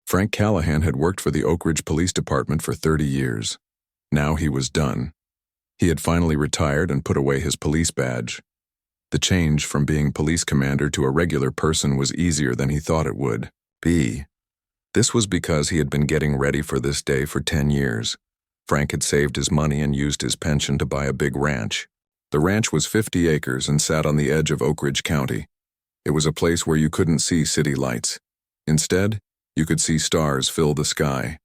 Frank Callahan had worked for the Oak Ridge Police Department for 30 years. Now he was done. He had finally retired and put away his police badge. The change from being police commander to a regular person was easier than he thought it would be. This was because he had been getting ready for this day for 10 years. Frank had saved his money and used his pension to buy a big ranch. The ranch was 50 acres and sat on the edge of Oak Ridge County. It was a place where you couldn't see city lights. Instead, you could see stars fill the sky.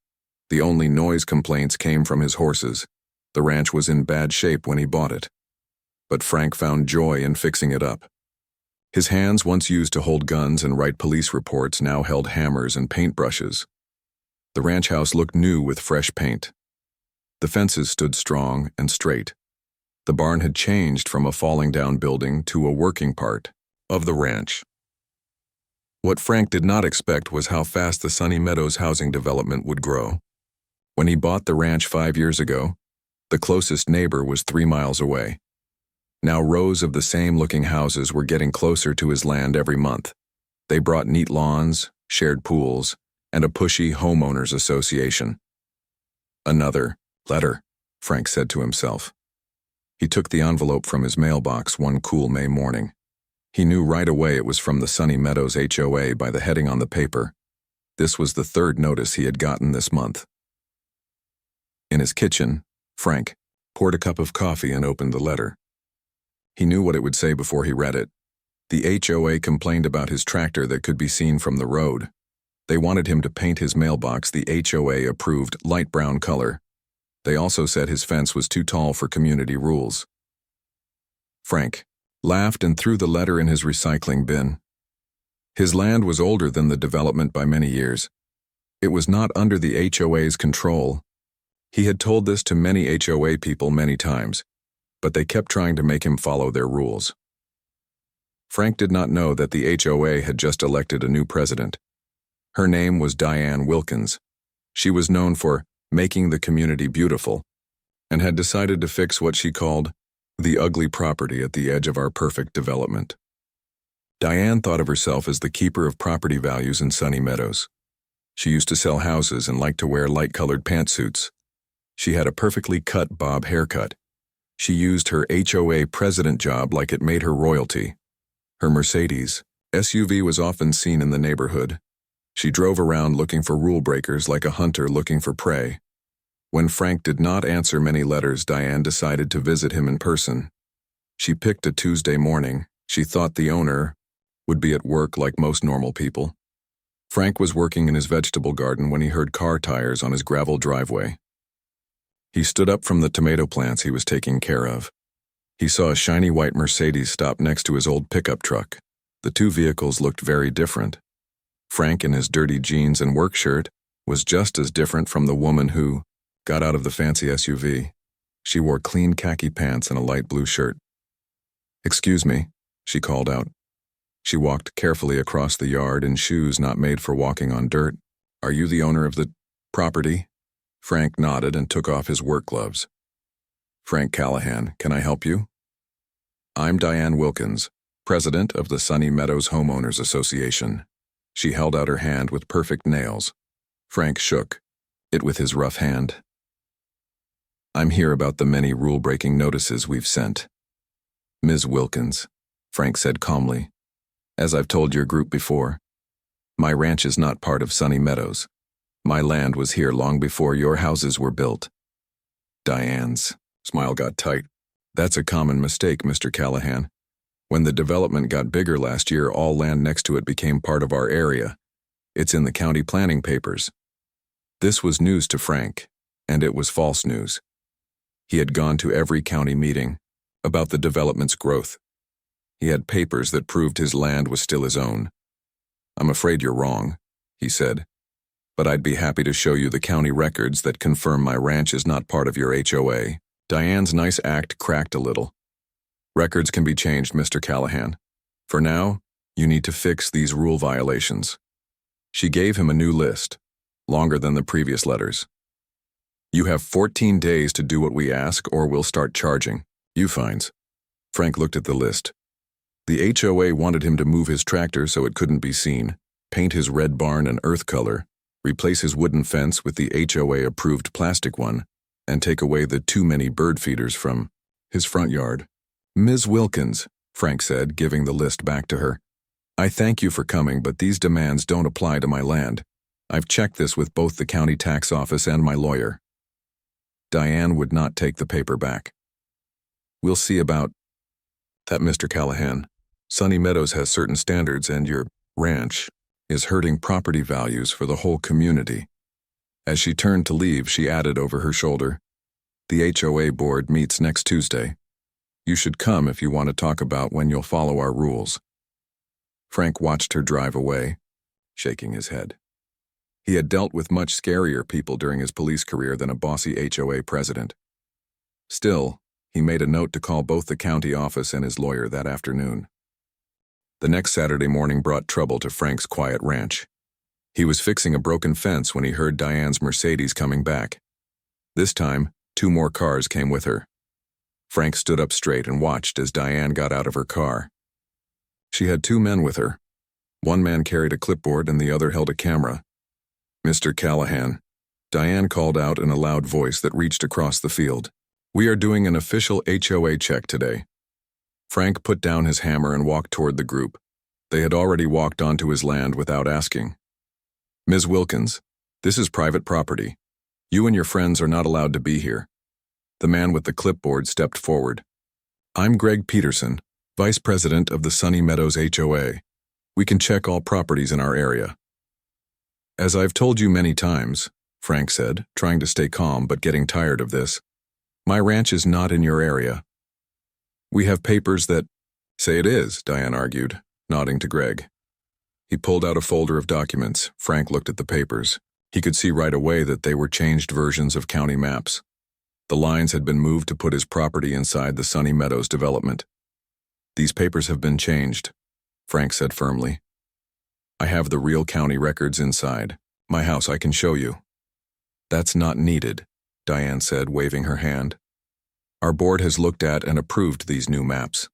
The only noise complaints came from his horses. The ranch was in bad shape when he bought it. But Frank found joy in fixing it up. His hands, once used to hold guns and write police reports, now held hammers and paintbrushes. The ranch house looked new with fresh paint. The fences stood strong and straight. The barn had changed from a falling-down building to a working part of the ranch. What Frank did not expect was how fast the Sunny Meadows housing development would grow. When he bought the ranch 5 years ago, the closest neighbor was 3 miles away. Now rows of the same-looking houses were getting closer to his land every month. They brought neat lawns, shared pools, and a pushy homeowners association. Another letter, Frank said to himself. He took the envelope from his mailbox one cool May morning. He knew right away it was from the Sunny Meadows HOA by the heading on the paper. This was the 3rd notice he had gotten this month. In his kitchen, Frank poured a cup of coffee and opened the letter. He knew what it would say before he read it. The HOA complained about his tractor that could be seen from the road. They wanted him to paint his mailbox the HOA-approved light brown color. They also said his fence was too tall for community rules. Frank laughed and threw the letter in his recycling bin. His land was older than the development by many years. It was not under the HOA's control. He had told this to many HOA people many times, but they kept trying to make him follow their rules. Frank did not know that the HOA had just elected a new president. Her name was Diane Wilkins. She was known for making the community beautiful and had decided to fix what she called the ugly property at the edge of our perfect development. Diane thought of herself as the keeper of property values in Sunny Meadows. She used to sell houses and liked to wear light-colored pantsuits. She had a perfectly cut bob haircut. She used her HOA president job like it made her royalty. Her Mercedes SUV was often seen in the neighborhood. She drove around looking for rule breakers like a hunter looking for prey. When Frank did not answer many letters, Diane decided to visit him in person. She picked a Tuesday morning. She thought the owner would be at work like most normal people. Frank was working in his vegetable garden when he heard car tires on his gravel driveway. He stood up from the tomato plants he was taking care of. He saw a shiny white Mercedes stop next to his old pickup truck. The two vehicles looked very different. Frank, in his dirty jeans and work shirt, was just as different from the woman who got out of the fancy SUV. She wore clean khaki pants and a light blue shirt. "Excuse me," she called out. She walked carefully across the yard in shoes not made for walking on dirt. "Are you the owner of the property?" Frank nodded and took off his work gloves. "Frank Callahan, can I help you?" "I'm Diane Wilkins, president of the Sunny Meadows Homeowners Association." She held out her hand with perfect nails. Frank shook it with his rough hand. "I'm here about the many rule-breaking notices we've sent." "Ms. Wilkins," Frank said calmly, "as I've told your group before, my ranch is not part of Sunny Meadows. My land was here long before your houses were built." Diane's smile got tight. "That's a common mistake, Mr. Callahan. When the development got bigger last year, all land next to it became part of our area. It's in the county planning papers." This was news to Frank, and it was false news. He had gone to every county meeting about the development's growth. He had papers that proved his land was still his own. "I'm afraid you're wrong," he said, "but I'd be happy to show you the county records that confirm my ranch is not part of your HOA." Diane's nice act cracked a little. "Records can be changed, Mr. Callahan. For now, you need to fix these rule violations." She gave him a new list, longer than the previous letters. "You have 14 days to do what we ask, or we'll start charging you fines." Frank looked at the list. The HOA wanted him to move his tractor so it couldn't be seen, paint his red barn an earth color, replace his wooden fence with the HOA-approved plastic one, and take away the too many bird feeders from his front yard. Ms. Wilkins, Frank said, giving the list back to her. I thank you for coming, but these demands don't apply to my land. I've checked this with both the county tax office and my lawyer. Diane would not take the paper back. We'll see about that, Mr. Callahan. Sunny Meadows has certain standards, and your ranch is hurting property values for the whole community. As she turned to leave, she added over her shoulder, the HOA board meets next Tuesday. You should come if you want to talk about when you'll follow our rules. Frank watched her drive away, shaking his head. He had dealt with much scarier people during his police career than a bossy HOA president. Still, he made a note to call both the county office and his lawyer that afternoon. The next Saturday morning brought trouble to Frank's quiet ranch. He was fixing a broken fence when he heard Diane's Mercedes coming back. This time, 2 more cars came with her. Frank stood up straight and watched as Diane got out of her car. She had 2 men with her. One man carried a clipboard and the other held a camera. Mr. Callahan, Diane called out in a loud voice that reached across the field. We are doing an official HOA check today. Frank put down his hammer and walked toward the group. They had already walked onto his land without asking. Ms. Wilkins, this is private property. You and your friends are not allowed to be here. The man with the clipboard stepped forward. I'm Greg Peterson, Vice President of the Sunny Meadows HOA. We can check all properties in our area. As I've told you many times, Frank said, trying to stay calm but getting tired of this, my ranch is not in your area. We have papers that say it is, Diane argued, nodding to Greg. He pulled out a folder of documents. Frank looked at the papers. He could see right away that they were changed versions of county maps. The lines had been moved to put his property inside the Sunny Meadows development. These papers have been changed, Frank said firmly. I have the real county records inside. My house, I can show you. That's not needed, Diane said, waving her hand. Our board has looked at and approved these new maps.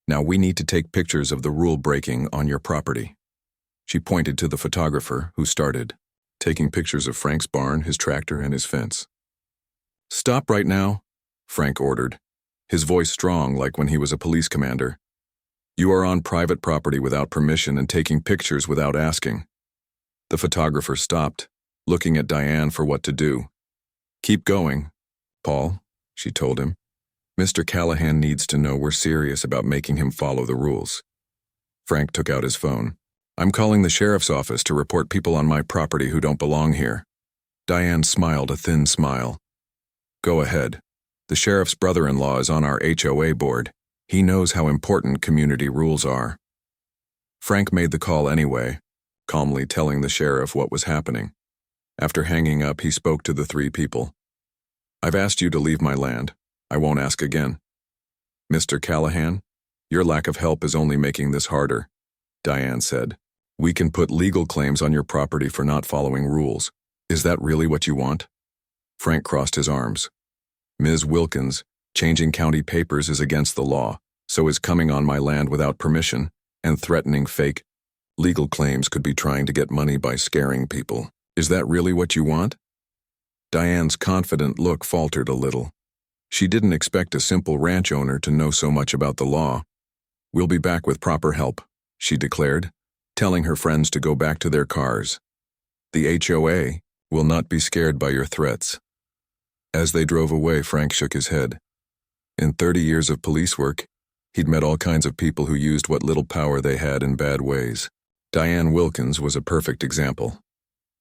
Now we need to take pictures of the rule breaking on your property. She pointed to the photographer, who started, taking pictures of Frank's barn, his tractor, and his fence. Stop right now, Frank ordered, his voice strong like when he was a police commander. You are on private property without permission and taking pictures without asking. The photographer stopped, looking at Diane for what to do. Keep going, Paul, she told him. Mr. Callahan needs to know we're serious about making him follow the rules. Frank took out his phone. I'm calling the sheriff's office to report people on my property who don't belong here. Diane smiled a thin smile. Go ahead. The sheriff's brother-in-law is on our HOA board. He knows how important community rules are. Frank made the call anyway, calmly telling the sheriff what was happening. After hanging up, he spoke to the 3 people. I've asked you to leave my land. I won't ask again. Mr. Callahan, your lack of help is only making this harder, Diane said. We can put legal claims on your property for not following rules. Is that really what you want? Frank crossed his arms. Ms. Wilkins, changing county papers is against the law, so is coming on my land without permission and threatening fake legal claims could be trying to get money by scaring people. Is that really what you want? Diane's confident look faltered a little. She didn't expect a simple ranch owner to know so much about the law. We'll be back with proper help, she declared, telling her friends to go back to their cars. The HOA will not be scared by your threats. As they drove away, Frank shook his head. In 30 years of police work, he'd met all kinds of people who used what little power they had in bad ways. Diane Wilkins was a perfect example.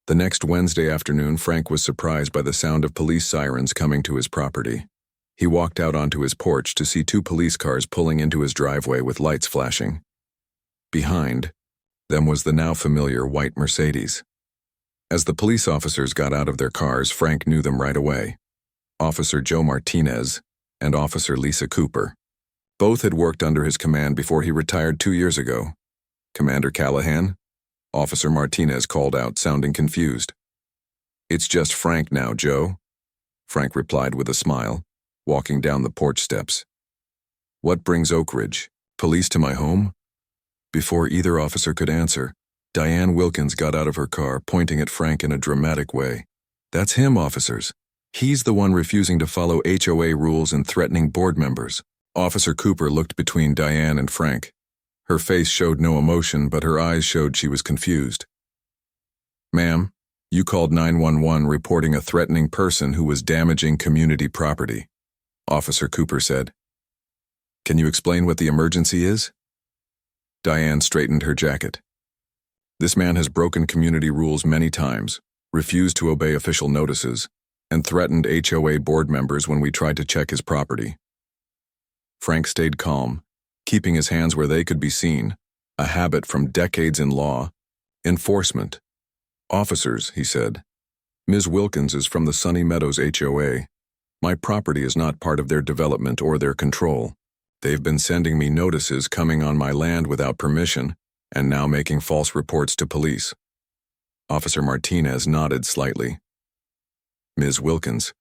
The next Wednesday afternoon, Frank was surprised by the sound of police sirens coming to his property. He walked out onto his porch to see 2 police cars pulling into his driveway with lights flashing. Behind them was the now familiar white Mercedes. As the police officers got out of their cars, Frank knew them right away. Officer Joe Martinez and Officer Lisa Cooper. Both had worked under his command before he retired 2 years ago. Commander Callahan? Officer Martinez called out, sounding confused. It's just Frank now, Joe, Frank replied with a smile, walking down the porch steps. What brings Oak Ridge? Police to my home? Before either officer could answer, Diane Wilkins got out of her car, pointing at Frank in a dramatic way. "That's him, officers. He's the one refusing to follow HOA rules and threatening board members." Officer Cooper looked between Diane and Frank. Her face showed no emotion, but her eyes showed she was confused. "Ma'am, you called 911 reporting a threatening person who was damaging community property," Officer Cooper said. "Can you explain what the emergency is?" Diane straightened her jacket. "This man has broken community rules many times, refused to obey official notices, and threatened HOA board members when we tried to check his property." Frank stayed calm, keeping his hands where they could be seen, a habit from decades in law enforcement. "Officers," he said, "Ms. Wilkins is from the Sunny Meadows HOA. My property is not part of their development or their control. They've been sending me notices coming on my land without permission, and now making false reports to police." Officer Martinez nodded slightly. "Ms. Wilkins,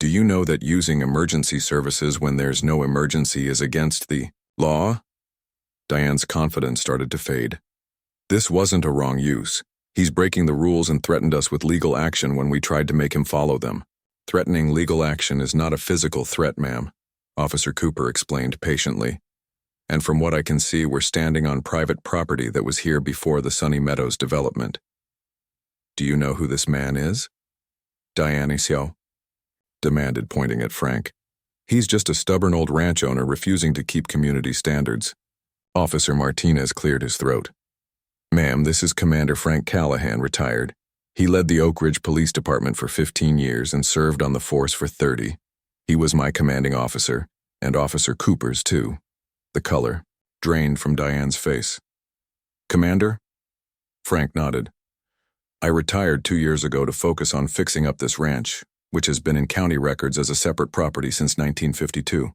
do you know that using emergency services when there's no emergency is against the law?" Diane's confidence started to fade. "This wasn't a wrong use. He's breaking the rules and threatened us with legal action when we tried to make him follow them." "Threatening legal action is not a physical threat, ma'am," Officer Cooper explained patiently. "And from what I can see, we're standing on private property that was here before the Sunny Meadows development." "Do you know who this man is?" Diane Isio demanded, pointing at Frank. "He's just a stubborn old ranch owner refusing to keep community standards." Officer Martinez cleared his throat. "Ma'am, this is Commander Frank Callahan, retired. He led the Oak Ridge Police Department for 15 years and served on the force for 30. He was my commanding officer, and Officer Cooper's too." The color drained from Diane's face. "Commander?" Frank nodded. "I retired 2 years ago to focus on fixing up this ranch, which has been in county records as a separate property since 1952.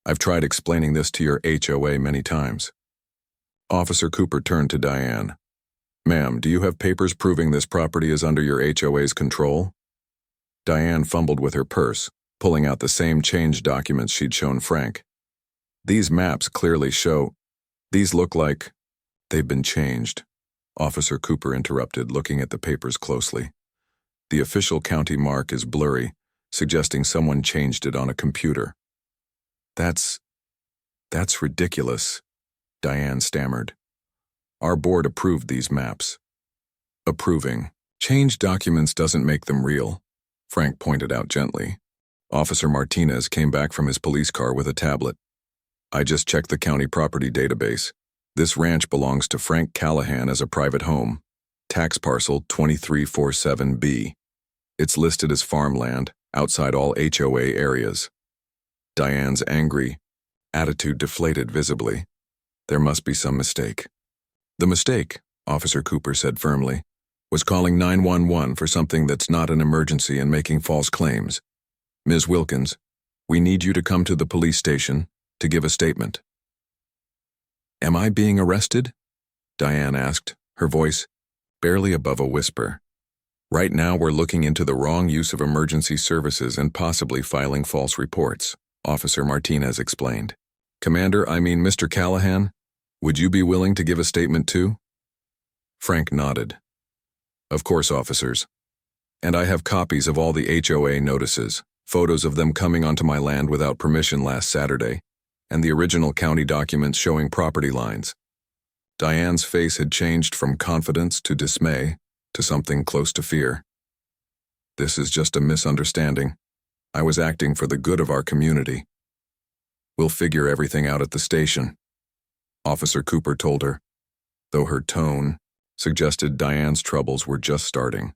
I've tried explaining this to your HOA many times." Officer Cooper turned to Diane. "Ma'am, do you have papers proving this property is under your HOA's control?" Diane fumbled with her purse, pulling out the same change documents she'd shown Frank. "These maps clearly show. These look like they've been changed," Officer Cooper interrupted, looking at the papers closely. "The official county mark is blurry, suggesting someone changed it on a computer." That's ridiculous," Diane stammered. "Our board approved these maps." "Approving changed documents doesn't make them real," Frank pointed out gently. Officer Martinez came back from his police car with a tablet. "I just checked the county property database. This ranch belongs to Frank Callahan as a private home. Tax parcel 2347B. It's listed as farmland, outside all HOA areas." Diane's angry attitude deflated visibly. There must be some mistake. "The mistake," Officer Cooper said firmly, "was calling 911 for something that's not an emergency and making false claims. Ms. Wilkins, we need you to come to the police station to give a statement." "Am I being arrested?" Diane asked, her voice barely above a whisper. "Right now we're looking into the wrong use of emergency services and possibly filing false reports," Officer Martinez explained. Mr. Callahan, would you be willing to give a statement too?" Frank nodded. "Of course, officers. And I have copies of all the HOA notices, photos of them coming onto my land without permission last Saturday, and the original county documents showing property lines." Diane's face had changed from confidence to dismay to something close to fear. "This is just a misunderstanding. I was acting for the good of our community. We'll figure everything out at the station," Officer Cooper told her, though her tone suggested Diane's troubles were just starting.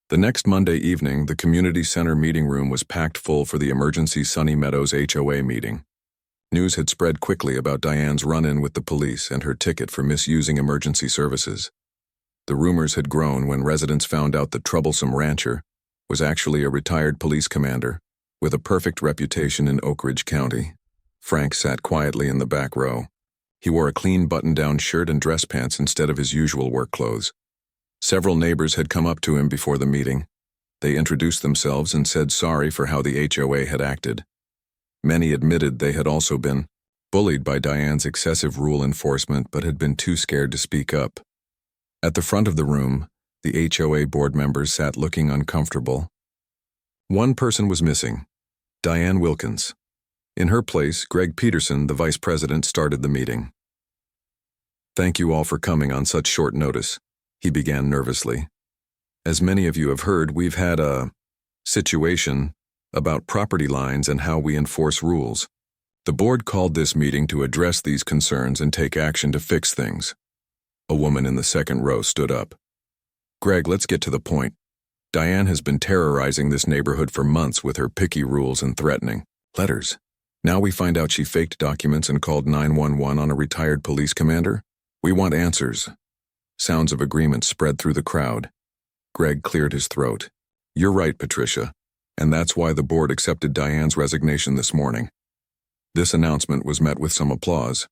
The next Monday evening, the community center meeting room was packed full for the emergency Sunny Meadows HOA meeting. News had spread quickly about Diane's run-in with the police and her ticket for misusing emergency services. The rumors had grown when residents found out the troublesome rancher was actually a retired police commander with a perfect reputation in Oak Ridge County. Frank sat quietly in the back row. He wore a clean button-down shirt and dress pants instead of his usual work clothes. Several neighbors had come up to him before the meeting. They introduced themselves and said sorry for how the HOA had acted. Many admitted they had also been bullied by Diane's excessive rule enforcement but had been too scared to speak up. At the front of the room, the HOA board members sat looking uncomfortable. One person was missing, Diane Wilkins. In her place, Greg Peterson, the vice president, started the meeting. "Thank you all for coming on such short notice," he began nervously. "As many of you have heard, we've had a situation about property lines and how we enforce rules. The board called this meeting to address these concerns and take action to fix things." A woman in the second row stood up. "Greg, let's get to the point. Diane has been terrorizing this neighborhood for months with her picky rules and threatening letters. Now we find out she faked documents and called 911 on a retired police commander? We want answers." Sounds of agreement spread through the crowd. Greg cleared his throat. "You're right, Patricia, and that's why the board accepted Diane's resignation this morning." This announcement was met with some applause.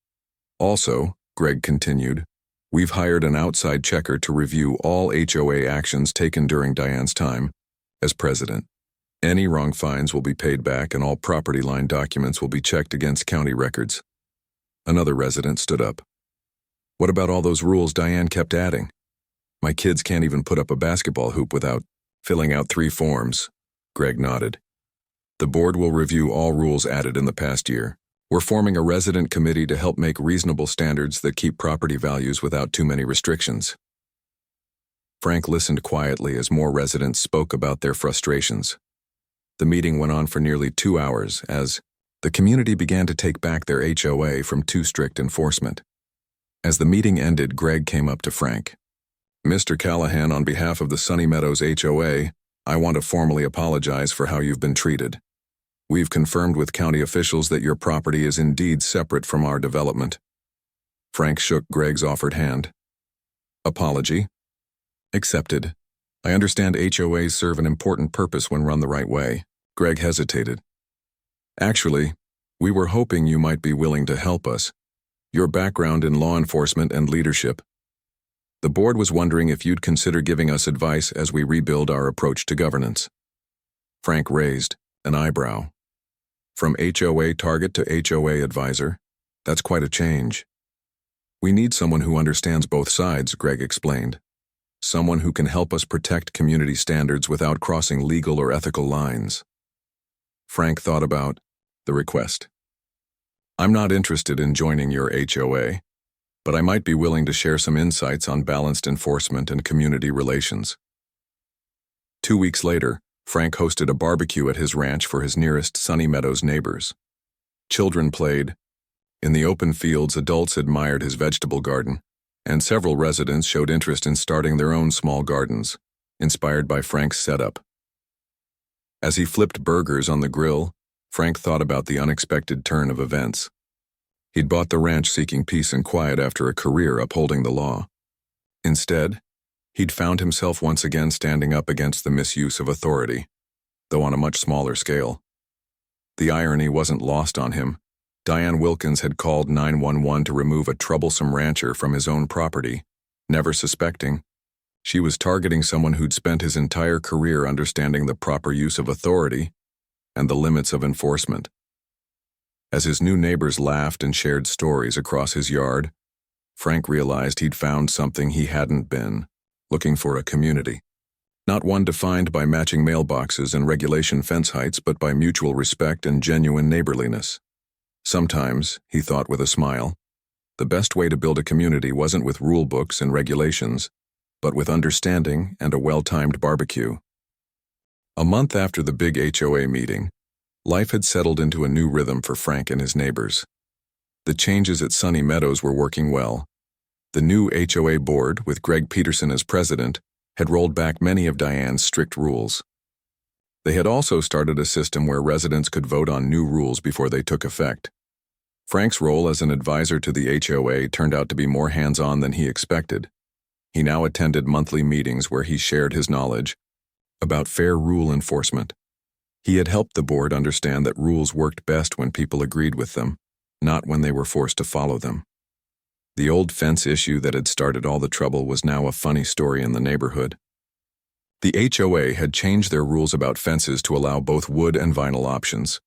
"Also," Greg continued, "we've hired an outside checker to review all HOA actions taken during Diane's time as president. Any wrong fines will be paid back and all property line documents will be checked against county records." Another resident stood up. "What about all those rules Diane kept adding? My kids can't even put up a basketball hoop without filling out 3 forms." Greg nodded. "The board will review all rules added in the past year. We're forming a resident committee to help make reasonable standards that keep property values without too many restrictions." Frank listened quietly as more residents spoke about their frustrations. The meeting went on for nearly 2 hours as the community began to take back their HOA from too strict enforcement. As the meeting ended, Greg came up to Frank. "Mr. Callahan, on behalf of the Sunny Meadows HOA, I want to formally apologize for how you've been treated. We've confirmed with county officials that your property is indeed separate from our development." Frank shook Greg's offered hand. "Apology? Accepted. I understand HOAs serve an important purpose when run the right way." Greg hesitated. "Actually, we were hoping you might be willing to help us. Your background in law enforcement and leadership. The board was wondering if you'd consider giving us advice as we rebuild our approach to governance." Frank raised an eyebrow. "From HOA target to HOA advisor? That's quite a change." "We need someone who understands both sides," Greg explained. "Someone who can help us protect community standards without crossing legal or ethical lines." Frank thought about the request. "I'm not interested in joining your HOA, but I might be willing to share some insights on balanced enforcement and community relations." 2 weeks later, Frank hosted a barbecue at his ranch for his nearest Sunny Meadows neighbors. Children played. In the open fields, adults admired his vegetable garden, and several residents showed interest in starting their own small gardens, inspired by Frank's setup. As he flipped burgers on the grill, Frank thought about the unexpected turn of events. He'd bought the ranch seeking peace and quiet after a career upholding the law. Instead, he'd found himself once again standing up against the misuse of authority, though on a much smaller scale. The irony wasn't lost on him. Diane Wilkins had called 911 to remove a troublesome rancher from his own property, never suspecting she was targeting someone who'd spent his entire career understanding the proper use of authority and the limits of enforcement. As his new neighbors laughed and shared stories across his yard, Frank realized he'd found something he hadn't been looking for: a community. Not one defined by matching mailboxes and regulation fence heights, but by mutual respect and genuine neighborliness. Sometimes, he thought with a smile, the best way to build a community wasn't with rule books and regulations, but with understanding and a well-timed barbecue. A month after the big HOA meeting, life had settled into a new rhythm for Frank and his neighbors. The changes at Sunny Meadows were working well. The new HOA board, with Greg Peterson as president, had rolled back many of Diane's strict rules. They had also started a system where residents could vote on new rules before they took effect. Frank's role as an advisor to the HOA turned out to be more hands-on than he expected. He now attended monthly meetings where he shared his knowledge about fair rule enforcement. He had helped the board understand that rules worked best when people agreed with them, not when they were forced to follow them. The old fence issue that had started all the trouble was now a funny story in the neighborhood. The HOA had changed their rules about fences to allow both wood and vinyl options.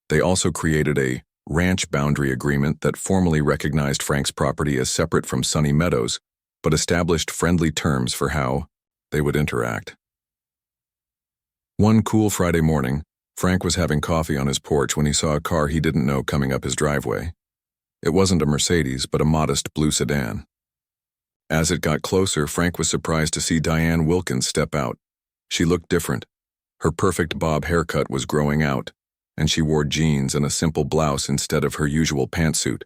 They also created a ranch boundary agreement that formally recognized Frank's property as separate from Sunny Meadows, but established friendly terms for how they would interact. One cool Friday morning, Frank was having coffee on his porch when he saw a car he didn't know coming up his driveway. It wasn't a Mercedes, but a modest blue sedan. As it got closer, Frank was surprised to see Diane Wilkins step out. She looked different. Her perfect bob haircut was growing out, and she wore jeans and a simple blouse instead of her usual pantsuit.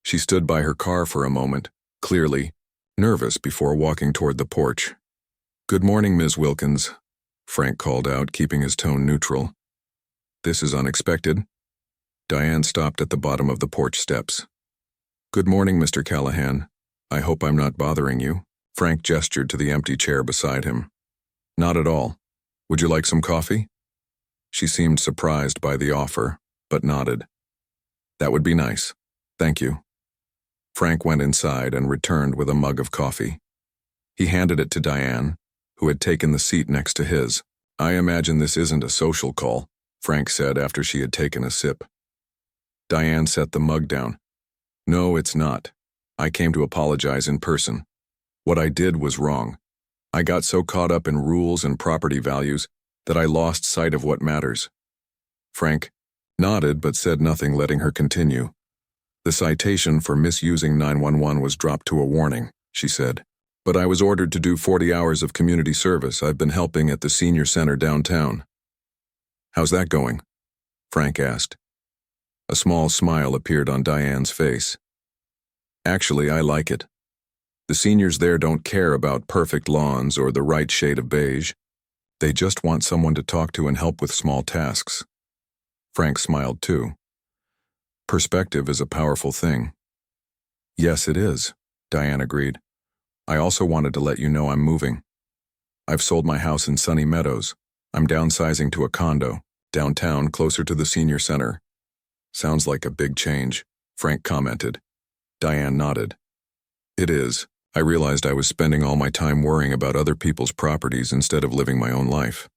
She stood by her car for a moment, clearly nervous before walking toward the porch. "Good morning, Ms. Wilkins," Frank called out, keeping his tone neutral. "This is unexpected." Diane stopped at the bottom of the porch steps. "Good morning, Mr. Callahan. I hope I'm not bothering you." Frank gestured to the empty chair beside him. "Not at all. Would you like some coffee?" She seemed surprised by the offer, but nodded. "That would be nice. Thank you." Frank went inside and returned with a mug of coffee. He handed it to Diane, who had taken the seat next to his. "I imagine this isn't a social call," Frank said after she had taken a sip. Diane set the mug down. "No, it's not. I came to apologize in person. What I did was wrong. I got so caught up in rules and property values that I lost sight of what matters." Frank nodded but said nothing, letting her continue. "The citation for misusing 911 was dropped to a warning," she said. "But I was ordered to do 40 hours of community service. I've been helping at the senior center downtown." "How's that going?" Frank asked. A small smile appeared on Diane's face. "Actually, I like it. The seniors there don't care about perfect lawns or the right shade of beige. They just want someone to talk to and help with small tasks." Frank smiled too. "Perspective is a powerful thing." "Yes, it is," Diane agreed. "I also wanted to let you know I'm moving. I've sold my house in Sunny Meadows. I'm downsizing to a condo, downtown, closer to the senior center." "Sounds like a big change," Frank commented. Diane nodded. "It is. I realized I was spending all my time worrying about other people's properties instead of living my own life."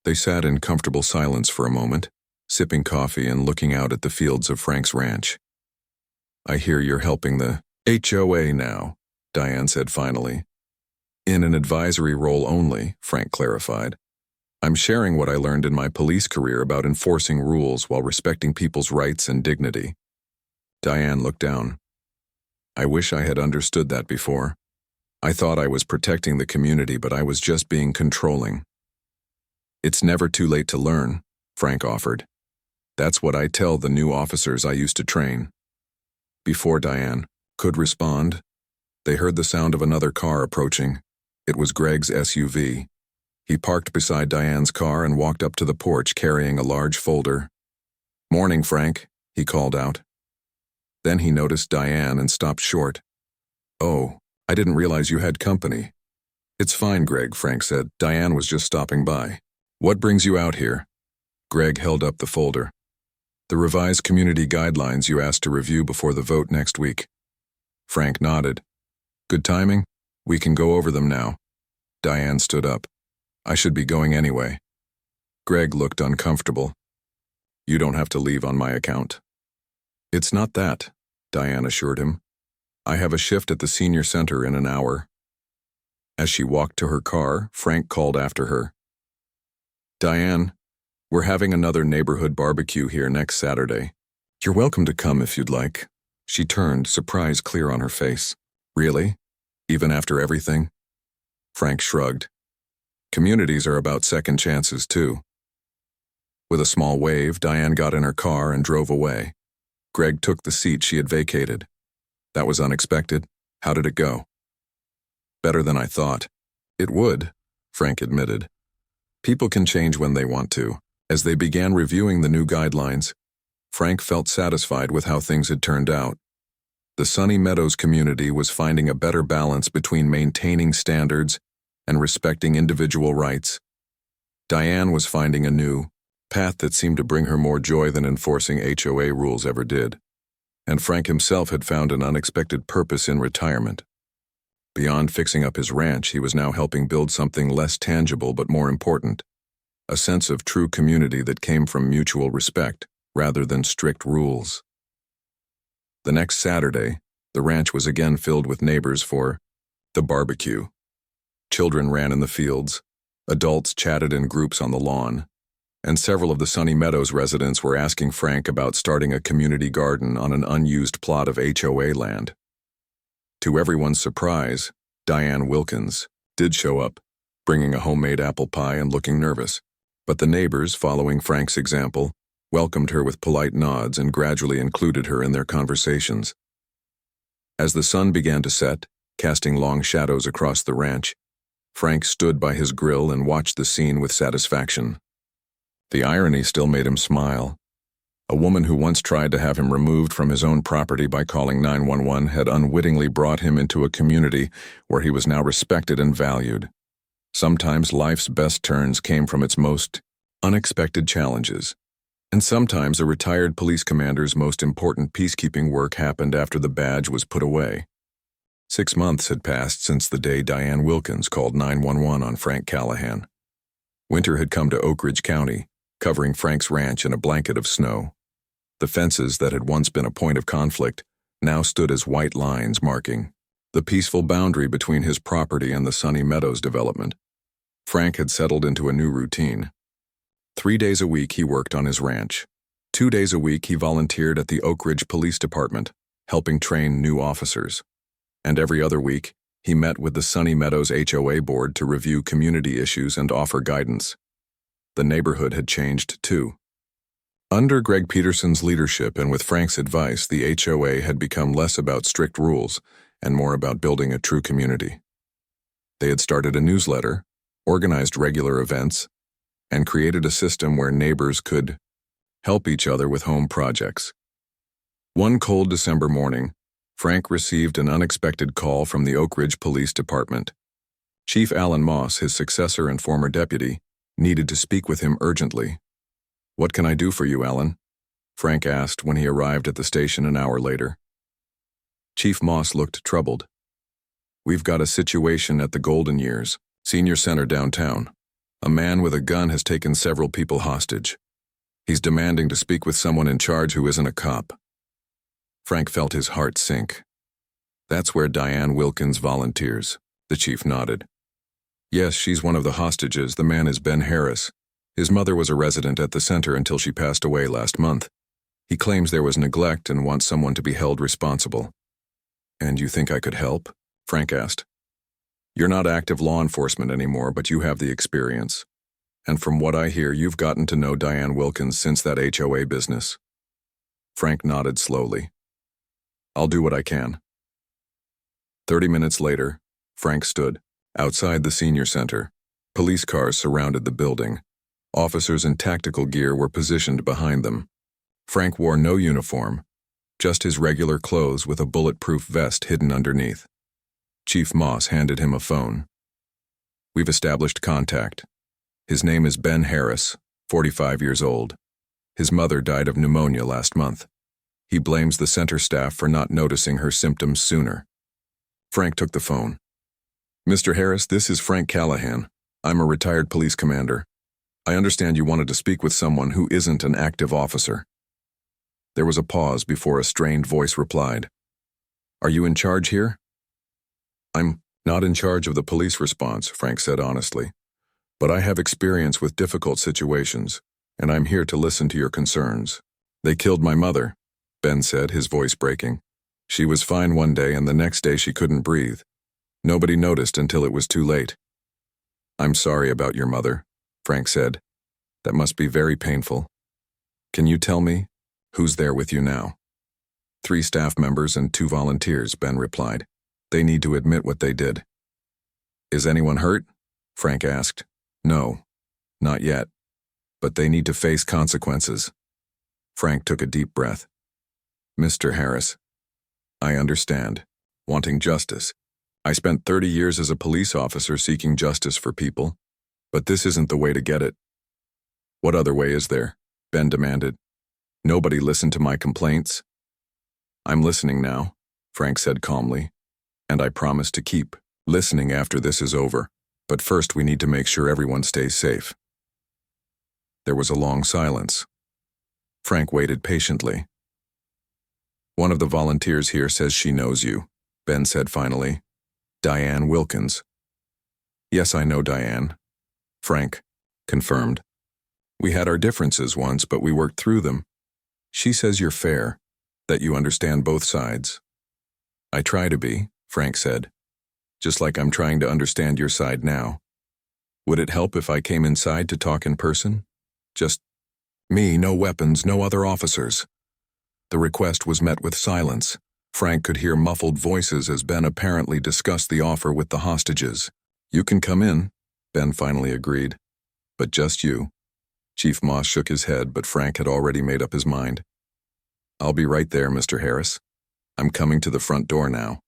They sat in comfortable silence for a moment, sipping coffee and looking out at the fields of Frank's ranch. "I hear you're helping the HOA now," Diane said finally. "In an advisory role only," Frank clarified. "I'm sharing what I learned in my police career about enforcing rules while respecting people's rights and dignity." Diane looked down. "I wish I had understood that before. I thought I was protecting the community, but I was just being controlling." "It's never too late to learn," Frank offered. "That's what I tell the new officers I used to train." Before Diane could respond, they heard the sound of another car approaching. It was Greg's SUV. He parked beside Diane's car and walked up to the porch carrying a large folder. "Morning, Frank," he called out. Then he noticed Diane and stopped short. "Oh, I didn't realize you had company." "It's fine, Greg," Frank said. "Diane was just stopping by." "What brings you out here?" Greg held up the folder. "The revised community guidelines you asked to review before the vote next week." Frank nodded. "Good timing? We can go over them now." Diane stood up. "I should be going anyway." Greg looked uncomfortable. "You don't have to leave on my account." "It's not that," Diane assured him. "I have a shift at the senior center in an hour." As she walked to her car, Frank called after her. "Diane, we're having another neighborhood barbecue here next Saturday. You're welcome to come if you'd like." She turned, surprise clear on her face. "Really? Even after everything?" Frank shrugged. "Communities are about second chances, too." With a small wave, Diane got in her car and drove away. Greg took the seat she had vacated. "That was unexpected. How did it go?" "Better than I thought." "It would," Frank admitted. "People can change when they want to." As they began reviewing the new guidelines, Frank felt satisfied with how things had turned out. The Sunny Meadows community was finding a better balance between maintaining standards and respecting individual rights. Diane was finding a new path that seemed to bring her more joy than enforcing HOA rules ever did. And Frank himself had found an unexpected purpose in retirement. Beyond fixing up his ranch, he was now helping build something less tangible but more important, a sense of true community that came from mutual respect. rather than strict rules. The next Saturday, the ranch was again filled with neighbors for the barbecue. Children ran in the fields, adults chatted in groups on the lawn, and several of the Sunny Meadows residents were asking Frank about starting a community garden on an unused plot of HOA land. To everyone's surprise, Diane Wilkins did show up, bringing a homemade apple pie and looking nervous. But the neighbors, following Frank's example, welcomed her with polite nods and gradually included her in their conversations. As the sun began to set, casting long shadows across the ranch, Frank stood by his grill and watched the scene with satisfaction. The irony still made him smile. A woman who once tried to have him removed from his own property by calling 911 had unwittingly brought him into a community where he was now respected and valued. Sometimes life's best turns came from its most unexpected challenges, and sometimes a retired police commander's most important peacekeeping work happened after the badge was put away. 6 months had passed since the day Diane Wilkins called 911 on Frank Callahan. Winter had come to Oak Ridge County, covering Frank's ranch in a blanket of snow. The fences that had once been a point of conflict now stood as white lines marking the peaceful boundary between his property and the Sunny Meadows development. Frank had settled into a new routine. 3 days a week he worked on his ranch. 2 days a week he volunteered at the Oak Ridge Police Department, helping train new officers. And every other week, he met with the Sunny Meadows HOA board to review community issues and offer guidance. The neighborhood had changed too. Under Greg Peterson's leadership and with Frank's advice, the HOA had become less about strict rules and more about building a true community. They had started a newsletter, organized regular events, and created a system where neighbors could help each other with home projects. One cold December morning, Frank received an unexpected call from the Oak Ridge Police Department. Chief Alan Moss, his successor and former deputy, needed to speak with him urgently. "What can I do for you, Alan?" Frank asked when he arrived at the station an hour later. Chief Moss looked troubled. "We've got a situation at the Golden Years Senior Center downtown. A man with a gun has taken several people hostage. He's demanding to speak with someone in charge who isn't a cop." Frank felt his heart sink. "That's where Diane Wilkins volunteers," the chief nodded. "Yes, she's one of the hostages. The man is Ben Harris. His mother was a resident at the center until she passed away last month. He claims there was neglect and wants someone to be held responsible." "And you think I could help?" Frank asked. "You're not active law enforcement anymore, but you have the experience. And from what I hear, you've gotten to know Diane Wilkins since that HOA business." Frank nodded slowly. "I'll do what I can." 30 minutes later, Frank stood outside the senior center. Police cars surrounded the building. Officers in tactical gear were positioned behind them. Frank wore no uniform, just his regular clothes with a bulletproof vest hidden underneath. Chief Moss handed him a phone. "We've established contact. His name is Ben Harris, 45 years old. His mother died of pneumonia last month. He blames the center staff for not noticing her symptoms sooner." Frank took the phone. "Mr. Harris, this is Frank Callahan. I'm a retired police commander. I understand you wanted to speak with someone who isn't an active officer." There was a pause before a strained voice replied. "Are you in charge here?" "I'm not in charge of the police response," Frank said honestly. "But I have experience with difficult situations, and I'm here to listen to your concerns." "They killed my mother," Ben said, his voice breaking. "She was fine one day and the next day she couldn't breathe. Nobody noticed until it was too late." "I'm sorry about your mother," Frank said. "That must be very painful. Can you tell me who's there with you now?" 3 staff members and 2 volunteers, Ben replied. "They need to admit what they did." "Is anyone hurt?" Frank asked. "No, not yet. But they need to face consequences." Frank took a deep breath. "Mr. Harris, I understand. Wanting justice. I spent 30 years as a police officer seeking justice for people. But this isn't the way to get it." "What other way is there?" Ben demanded. "Nobody listened to my complaints." "I'm listening now," Frank said calmly. "And I promise to keep listening after this is over. But first we need to make sure everyone stays safe." There was a long silence. Frank waited patiently. "One of the volunteers here says she knows you," Ben said finally. "Diane Wilkins." "Yes, I know Diane," Frank confirmed. "We had our differences once, but we worked through them. She says you're fair, that you understand both sides." "I try to be," Frank said, "just like I'm trying to understand your side now. Would it help if I came inside to talk in person? Just me, no weapons, no other officers." The request was met with silence. Frank could hear muffled voices as Ben apparently discussed the offer with the hostages. "You can come in," Ben finally agreed. "But just you." Chief Moss shook his head, but Frank had already made up his mind. "I'll be right there, Mr. Harris. I'm coming to the front door now."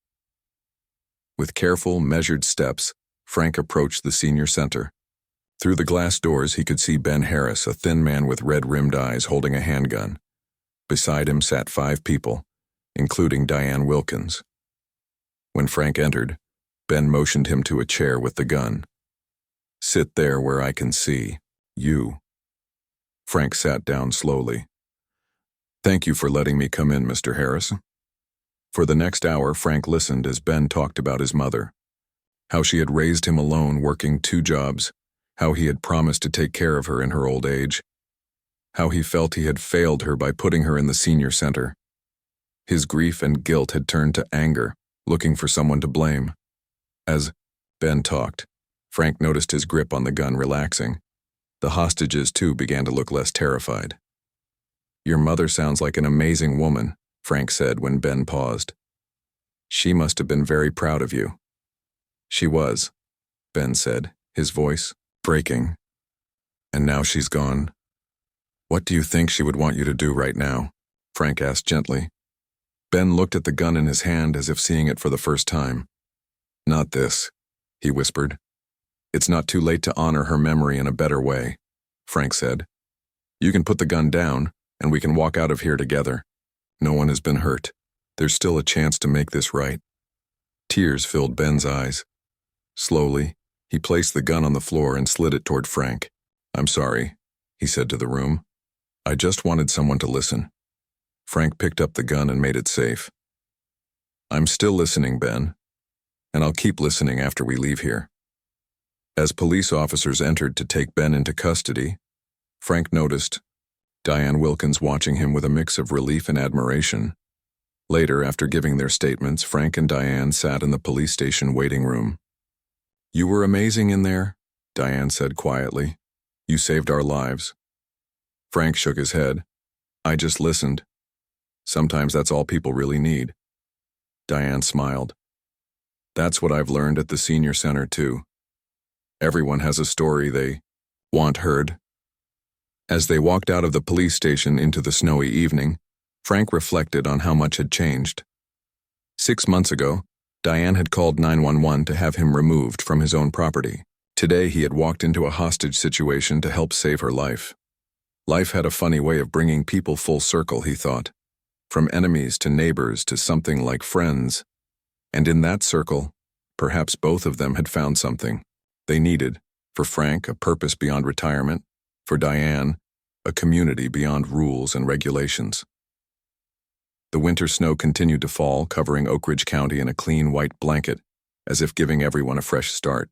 With careful, measured steps, Frank approached the senior center. Through the glass doors, he could see Ben Harris, a thin man with red-rimmed eyes, holding a handgun. Beside him sat 5 people, including Diane Wilkins. When Frank entered, Ben motioned him to a chair with the gun. "Sit there where I can see you." Frank sat down slowly. "Thank you for letting me come in, Mr. Harris." For the next hour, Frank listened as Ben talked about his mother, how she had raised him alone, working 2 jobs, how he had promised to take care of her in her old age, how he felt he had failed her by putting her in the senior center. His grief and guilt had turned to anger, looking for someone to blame. As Ben talked, Frank noticed his grip on the gun relaxing. The hostages, too, began to look less terrified. "Your mother sounds like an amazing woman," Frank said when Ben paused. "She must have been very proud of you." "She was," Ben said, his voice breaking. "And now she's gone. What do you think she would want you to do right now?" Frank asked gently. Ben looked at the gun in his hand as if seeing it for the first time. "Not this," he whispered. "It's not too late to honor her memory in a better way," Frank said. "You can put the gun down, and we can walk out of here together. No one has been hurt. There's still a chance to make this right." Tears filled Ben's eyes. Slowly, he placed the gun on the floor and slid it toward Frank. "I'm sorry," he said to the room. "I just wanted someone to listen." Frank picked up the gun and made it safe. "I'm still listening, Ben, and I'll keep listening after we leave here." As police officers entered to take Ben into custody, Frank noticed Diane Wilkins watching him with a mix of relief and admiration. Later, after giving their statements, Frank and Diane sat in the police station waiting room. "You were amazing in there," Diane said quietly. "You saved our lives." Frank shook his head. "I just listened. Sometimes that's all people really need." Diane smiled. "That's what I've learned at the senior center, too. Everyone has a story they want heard." As they walked out of the police station into the snowy evening, Frank reflected on how much had changed. 6 months ago, Diane had called 911 to have him removed from his own property. Today, he had walked into a hostage situation to help save her life. Life had a funny way of bringing people full circle, he thought. From enemies to neighbors to something like friends. And in that circle, perhaps both of them had found something they needed. For Frank, a purpose beyond retirement. For Diane, a community beyond rules and regulations. The winter snow continued to fall, covering Oak Ridge County in a clean white blanket, as if giving everyone a fresh start.